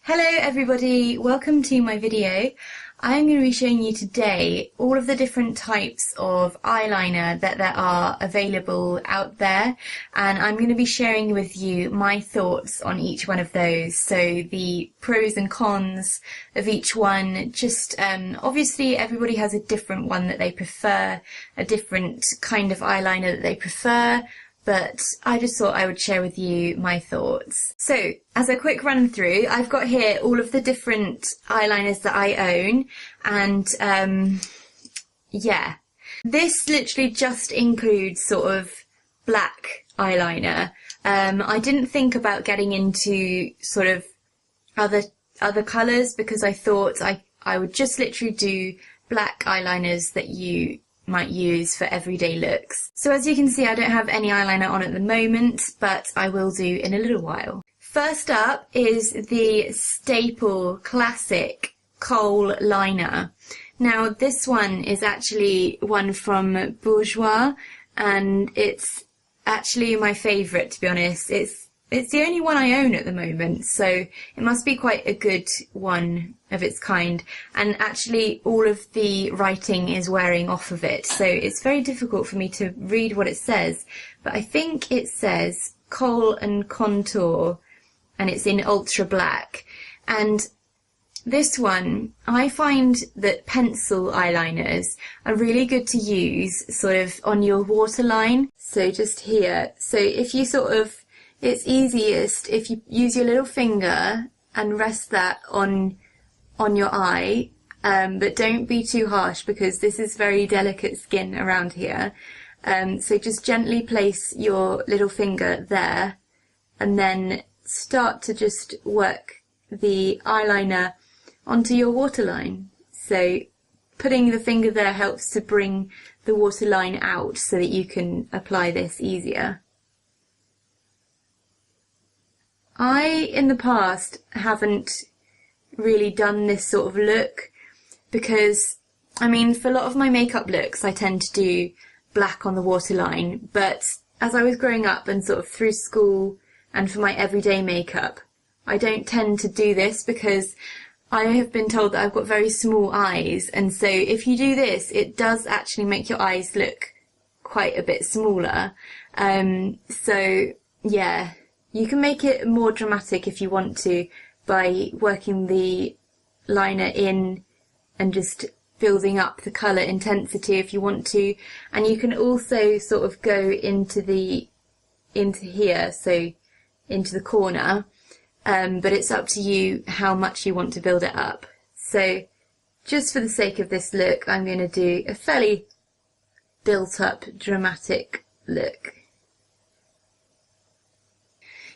Hello everybody, welcome to my video. I'm going to be showing you today all of the different types of eyeliner that there are available out there, and I'm going to be sharing with you my thoughts on each one of those, so the pros and cons of each one. Just obviously everybody has a different one that they prefer, a different kind of eyeliner that they prefer, but I just thought I would share with you my thoughts. So, as a quick run through, I've got here all of the different eyeliners that I own, and yeah. This literally just includes sort of black eyeliner. I didn't think about getting into sort of other colours because I thought I would just literally do black eyeliners that you might use for everyday looks. So as you can see, I don't have any eyeliner on at the moment, but I will do in a little while. First up is the staple classic Kohl Liner. Now this one is actually one from Bourjois, and it's actually my favourite, to be honest. It's the only one I own at the moment, so it must be quite a good one of its kind. And actually all of the writing is wearing off of it, so it's very difficult for me to read what it says. But I think it says Kohl and Contour, and it's in ultra black. And this one, I find that pencil eyeliners are really good to use sort of on your waterline. So just here. So if you it's easiest if you use your little finger and rest that on your eye, but don't be too harsh because this is very delicate skin around here. So just gently place your little finger there and then start to just work the eyeliner onto your waterline. So putting the finger there helps to bring the waterline out so that you can apply this easier. I, in the past, haven't really done this sort of look because, I mean, for a lot of my makeup looks I tend to do black on the waterline, but as I was growing up and sort of through school and for my everyday makeup, I don't tend to do this because I have been told that I've got very small eyes, and so if you do this, it does actually make your eyes look quite a bit smaller. So, yeah. You can make it more dramatic if you want to by working the liner in and just building up the colour intensity if you want to. And you can also sort of go into here, so into the corner, but it's up to you how much you want to build it up. So just for the sake of this look, I'm going to do a fairly built up dramatic look.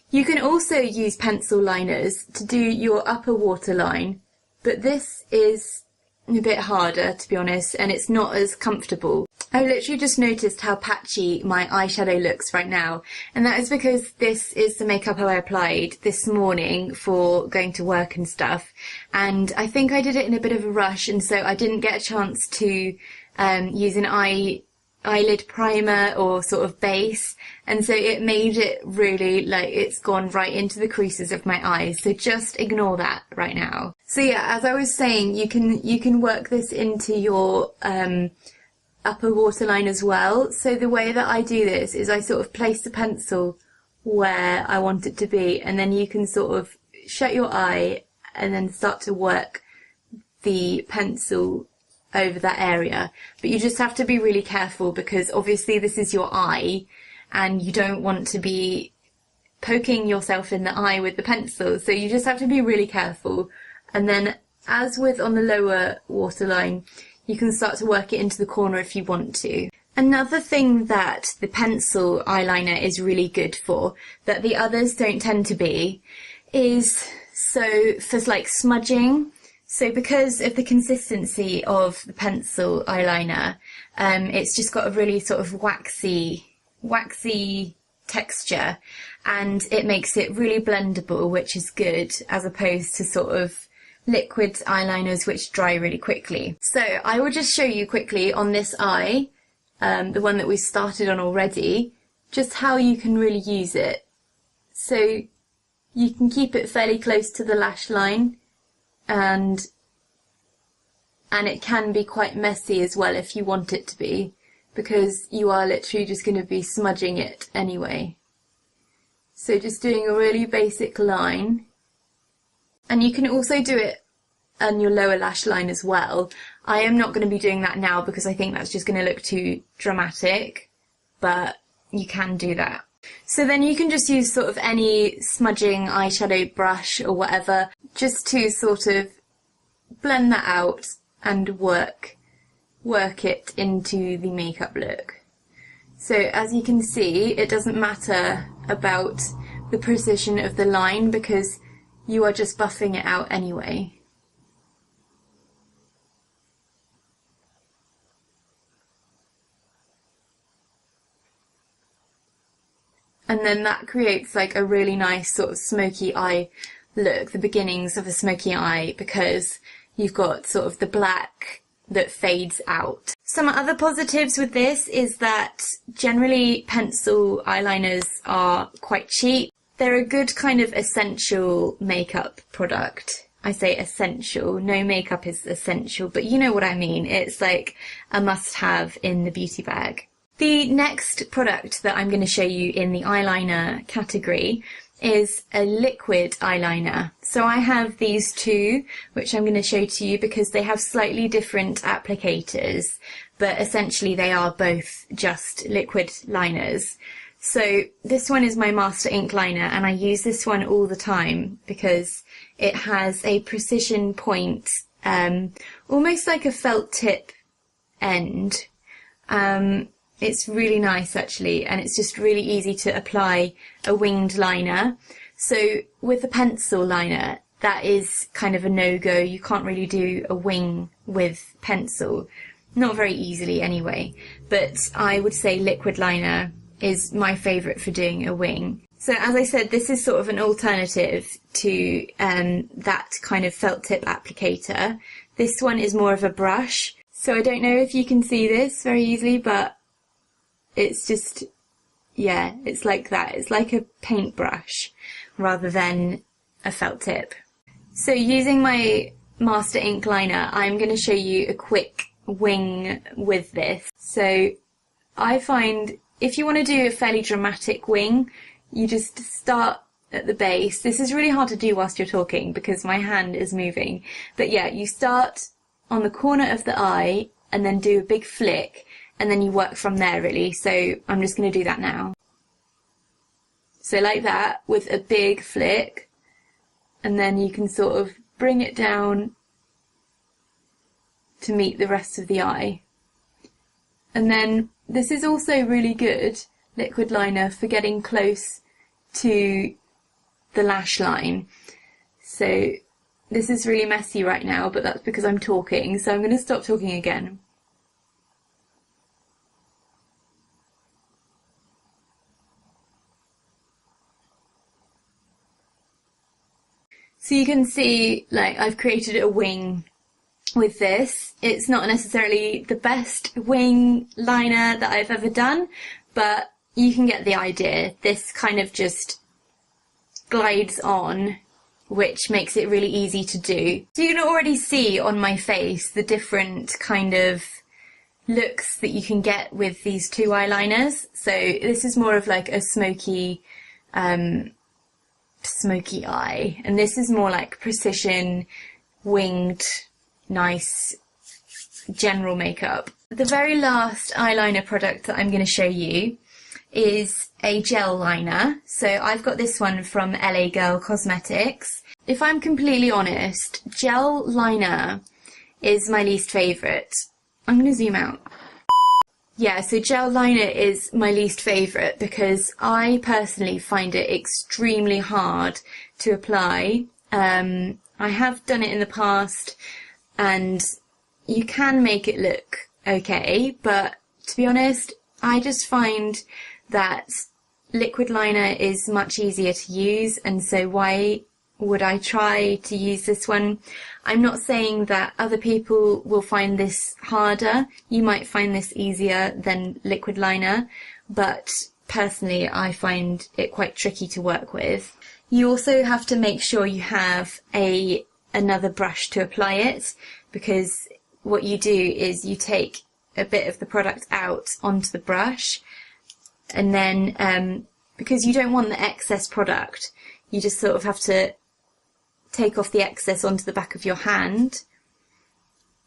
You can also use pencil liners to do your upper waterline, but this is a bit harder, to be honest, and it's not as comfortable. I literally just noticed how patchy my eyeshadow looks right now, and that is because this is the makeup I applied this morning for going to work and stuff, and I think I did it in a bit of a rush, and so I didn't get a chance to use an eyelid primer or sort of base, and so it made it really, like, it's gone right into the creases of my eyes, so just ignore that right now. So yeah, as I was saying, you can work this into your upper waterline as well. So the way that I do this is I sort of place the pencil where I want it to be, and then you can sort of shut your eye and then start to work the pencil over that area. But you just have to be really careful because obviously this is your eye and you don't want to be poking yourself in the eye with the pencil, so you just have to be really careful. And then, as with on the lower waterline, you can start to work it into the corner if you want to. Another thing that the pencil eyeliner is really good for, that the others don't tend to be, is so for like smudging. So because of the consistency of the pencil eyeliner, it's just got a really sort of waxy texture, and it makes it really blendable, which is good, as opposed to sort of liquid eyeliners which dry really quickly. So I will just show you quickly on this eye, the one that we started on already, just how you can really use it. So You can keep it fairly close to the lash line, and it can be quite messy as well if you want it to be, because you are literally just going to be smudging it anyway. So just doing a really basic line. And you can also do it on your lower lash line as well. I am not going to be doing that now because I think that's just going to look too dramatic, but you can do that. So then you can just use sort of any smudging eyeshadow brush or whatever, just to sort of blend that out and work it into the makeup look. So as you can see, it doesn't matter about the precision of the line because you are just buffing it out anyway. And then that creates like a really nice sort of smoky eye look, the beginnings of a smoky eye, because you've got sort of the black that fades out. Some other positives with this is that generally pencil eyeliners are quite cheap. They're a good kind of essential makeup product. I say essential, no makeup is essential, but you know what I mean. It's like a must-have in the beauty bag. The next product that I'm going to show you in the eyeliner category is a liquid eyeliner. So I have these two, which I'm going to show to you because they have slightly different applicators, but essentially they are both just liquid liners. So this one is my Master Ink Liner, and I use this one all the time because it has a precision point, almost like a felt tip end. It's really nice actually, and it's just really easy to apply a winged liner. So with a pencil liner, that is kind of a no-go. You can't really do a wing with pencil. Not very easily anyway, but I would say liquid liner is my favourite for doing a wing. So as I said, this is sort of an alternative to that kind of felt tip applicator. This one is more of a brush. So I don't know if you can see this very easily, but it's just, yeah, it's like that. It's like a paintbrush rather than a felt tip. So using my Master Ink Liner, I'm going to show you a quick wing with this. So I find if you want to do a fairly dramatic wing, you just start at the base. This is really hard to do whilst you're talking because my hand is moving. But yeah, you start on the corner of the eye and then do a big flick, and then you work from there really. So I'm just going to do that now. So like that, with a big flick, and then you can sort of bring it down to meet the rest of the eye. And then this is also really good, liquid liner, for getting close to the lash line. So this is really messy right now, but that's because I'm talking, so I'm going to stop talking again. So you can see, like, I've created a wing with this. It's not necessarily the best wing liner that I've ever done, but you can get the idea. This kind of just glides on, which makes it really easy to do. So you can already see on my face the different kind of looks that you can get with these two eyeliners. So this is more of like a smoky eye, and this is more like precision, winged, nice general makeup. The very last eyeliner product that I'm going to show you is a gel liner. So I've got this one from LA Girl Cosmetics. If I'm completely honest, gel liner is my least favourite. I'm going to zoom out. Yeah, so gel liner is my least favourite because I personally find it extremely hard to apply. I have done it in the past and you can make it look okay, but to be honest, I just find that liquid liner is much easier to use, and so why would I try to use this one? I'm not saying that other people will find this harder. You might find this easier than liquid liner, but personally I find it quite tricky to work with. You also have to make sure you have another brush to apply it, because what you do is you take a bit of the product out onto the brush, and then because you don't want the excess product, you just sort of have to take off the excess onto the back of your hand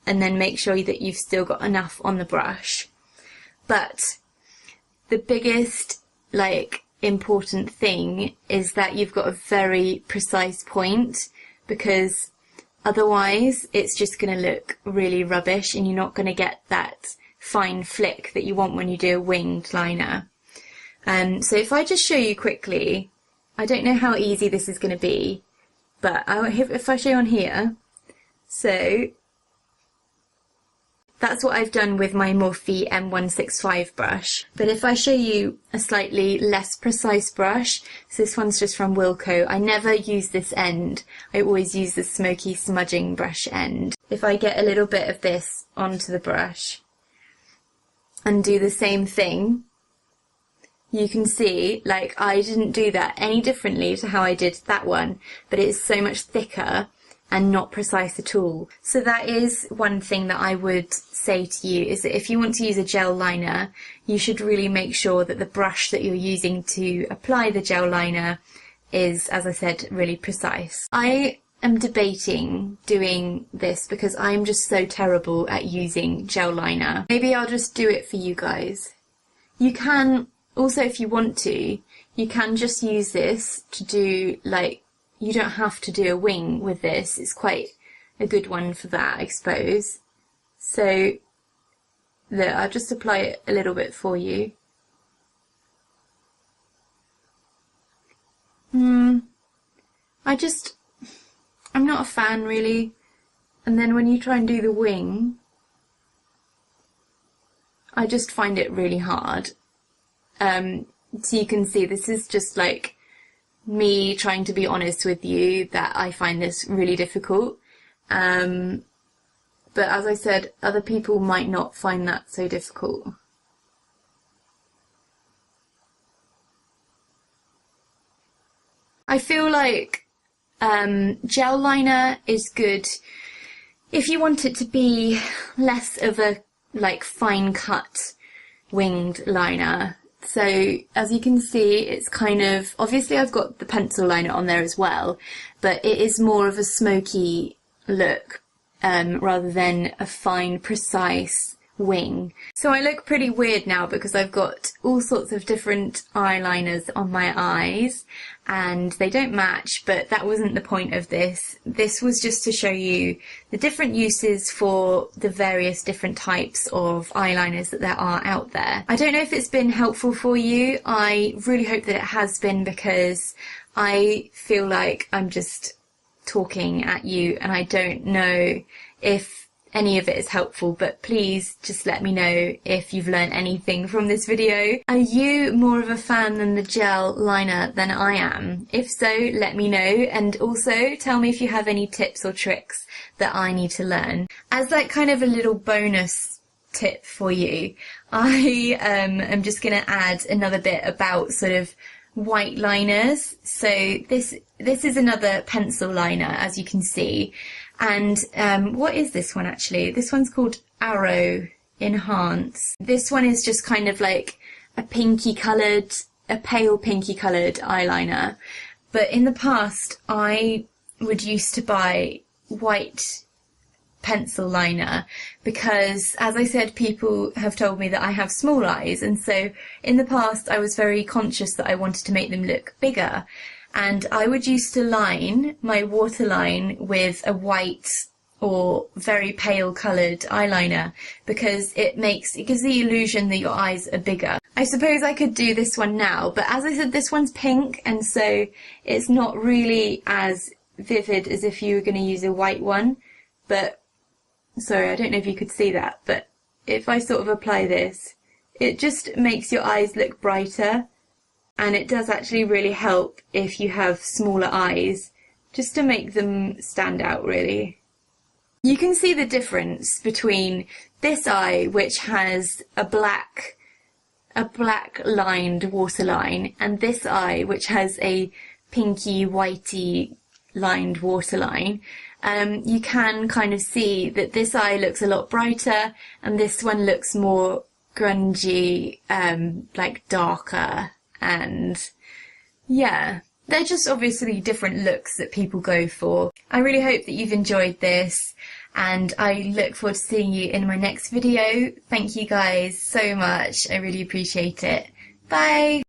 and then make sure that you've still got enough on the brush. But the biggest important thing is that you've got a very precise point, because otherwise it's just going to look really rubbish and you're not going to get that fine flick that you want when you do a winged liner. So if I just show you quickly, I don't know how easy this is going to be, but if I show you on here, so that's what I've done with my Morphe M165 brush. But if I show you a slightly less precise brush, so this one's just from Wilko. I never use this end. I always use the smoky smudging brush end. If I get a little bit of this onto the brush and do the same thing, you can see, I didn't do that any differently to how I did that one, but it is so much thicker and not precise at all. So that is one thing that I would say to you, is that if you want to use a gel liner, you should really make sure that the brush that you're using to apply the gel liner is, as I said, really precise. I am debating doing this because I'm just so terrible at using gel liner. Maybe I'll just do it for you guys. You can also, if you want to, you can just use this to do, you don't have to do a wing with this. It's quite a good one for that, I suppose. So, look, I'll just apply it a little bit for you. I'm not a fan, really. And then when you try and do the wing, I just find it really hard. So you can see this is just me trying to be honest with you that I find this really difficult. But as I said, other people might not find that so difficult. I feel like gel liner is good if you want it to be less of a fine cut winged liner. So as you can see, it's kind of, obviously I've got the pencil liner on there as well, but it is more of a smoky look rather than a fine, precise wing. So I look pretty weird now because I've got all sorts of different eyeliners on my eyes and they don't match, but that wasn't the point of this. This was just to show you the different uses for the various different types of eyeliners that there are out there. I don't know if it's been helpful for you. I really hope that it has been, because I feel like I'm just talking at you and I don't know if any of it is helpful, but please just let me know if you've learned anything from this video. Are you more of a fan than the gel liner than I am? If so, let me know, and also tell me if you have any tips or tricks that I need to learn. As kind of a little bonus tip for you, I am just going to add another bit about sort of white liners. So this is another pencil liner, as you can see. And what is this one actually? This one's called Arrow Enhance. This one is just kind of like a pale pinky coloured eyeliner. But in the past, I would used to buy white pencil liner because, as I said, people have told me that I have small eyes, and so in the past I was very conscious that I wanted to make them look bigger. And I would used to line my waterline with a white or very pale coloured eyeliner because it gives the illusion that your eyes are bigger. I suppose I could do this one now, but as I said, this one's pink, and so it's not really as vivid as if you were going to use a white one. But, sorry, I don't know if you could see that, but if I sort of apply this, it just makes your eyes look brighter. And it does actually really help if you have smaller eyes, just to make them stand out, really. You can see the difference between this eye, which has a black lined waterline, and this eye, which has a pinky whitey lined waterline, you can kind of see that this eye looks a lot brighter and this one looks more grungy, like darker, and yeah, they're just obviously different looks that people go for. I really hope that you've enjoyed this, and I look forward to seeing you in my next video. Thank you guys so much, I really appreciate it. Bye!